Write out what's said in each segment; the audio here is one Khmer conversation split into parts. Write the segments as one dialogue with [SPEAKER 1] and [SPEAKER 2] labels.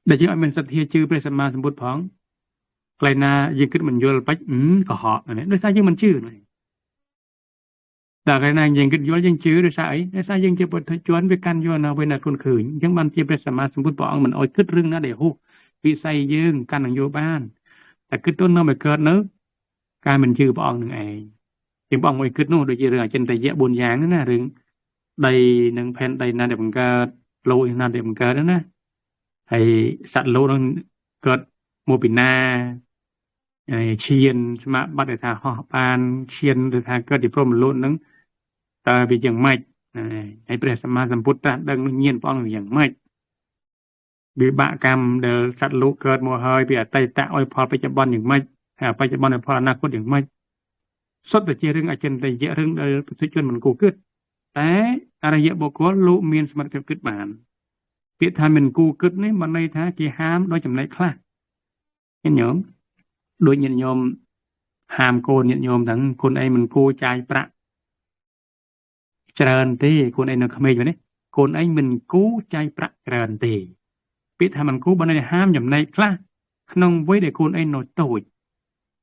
[SPEAKER 1] để chứ anh mình sát thiê chưព្រះសម្មាសម្ពុទ្ធផងកន្លែងណាយើងគិតមិនយល់បាច់កុហកនេះដោយសារយើងមិនជឿនេះតែកន្លែងណាយើងគិតយល់យើងជឿដោយសារអីដោយសារយើងជាពុទ្ធជនវាកាន់យល់នៅពេលណាខ្លួនឃើញអញ្ចឹងបានជាព្រះសម្មាសម្ពុទ្ធព្រះអង្គមិនអោយគិតរឿងណាដែលហួសវិស័យយើងកាន់នឹងយល់បានតែគិតទៅនៅមិនកើតនៅការមិនជឿព្រះអង្គនឹងឯងជាព្រះអង្គអោយគិតនោះដូចជារឿងអចិន្ត្រៃយៈ4យ៉ាងណារឿងដីនិងផែនដីណាដែលបង្កើតលោកណាដែលបង្កើតណាហើយសត្វលោកនឹងកើតមកពីណាឈានស្មាបត្តិថាហោះបានឈានទៅថាកើតជាព្រហ្មលោកនឹងតើវាយ៉ាងម៉េចហើយព្រះសម្មាសម្ពុទ្ធត្រាស់ដឹងញាណព្រះអង្គយ៉ាងម៉េចវិបាកកម្មដែលសត្វលោកកើតមកហើយពីអតីតឲ្យផលបច្ចុប្បន្នយ៉ាងម៉េចហើយបច្ចុប្បន្នឲ្យផលអនាគតយ៉ាងម៉េចសុទ្ធតែជារឿងអចិន្ត្រៃយៈរឿងដែលពុទ្ធជនមិនគួរគិតតែអរិយបុគ្គលលោកមានសមត្ថភាពគិតបានពាក្យថាមិនគួរគិតនេះមិនន័យថាគេហាមដោយចំណែកខ្លះញាតិញោមដូចញាតិញោមហាមកូនញាតិញោមទាំងខ្លួនឯងមិនគួរចាយប្រាក់ច្រើនទេខ្លួនឯងនៅក្មេងនេះខ្លួនឯងមិនគួរចាយប្រាក់ច្រើនទេពាក្យថាមិនគួរបើន័យហាមចំណែកខ្លះក្នុងវ័យដែលខ្លួនឯងនៅតូច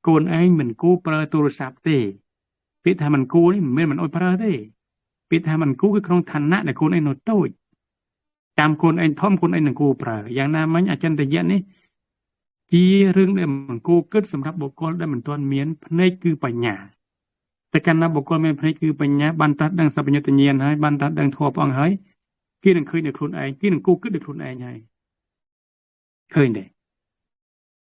[SPEAKER 1] ខ្លួនឯងមិនគួរប្រើទូរស័ព្ទទេពាក្យថាមិនគួរនេះមិនមែនមិនអោយប្រើទេពាក្យថាមិនគួរគឺក្នុងឋានៈដែលខ្លួនឯងនៅតូចតាមខ្លួនឯងធំខ្លួនឯងនឹងគួរប្រើយ៉ាងណាមិញអចិន្ត្រៃយៈនេះជារឿងដែលមិនគួរគិតសម្រាប់បុគ្គលដែលមិនទាន់មានភ្នែកគឺបញ្ញាតែកាលណាបុគ្គលមានភ្នែកគឺបញ្ញាបានត្រាស់ដឹងសព្វញ្ញតញ្ញាណហើយបានត្រាស់ដឹងធម៌ព្រះអង្គហើយគេនឹងឃើញដោយខ្លួនឯងគេនឹងគួរគិតដោយខ្លួនឯងហើយឃើញទេ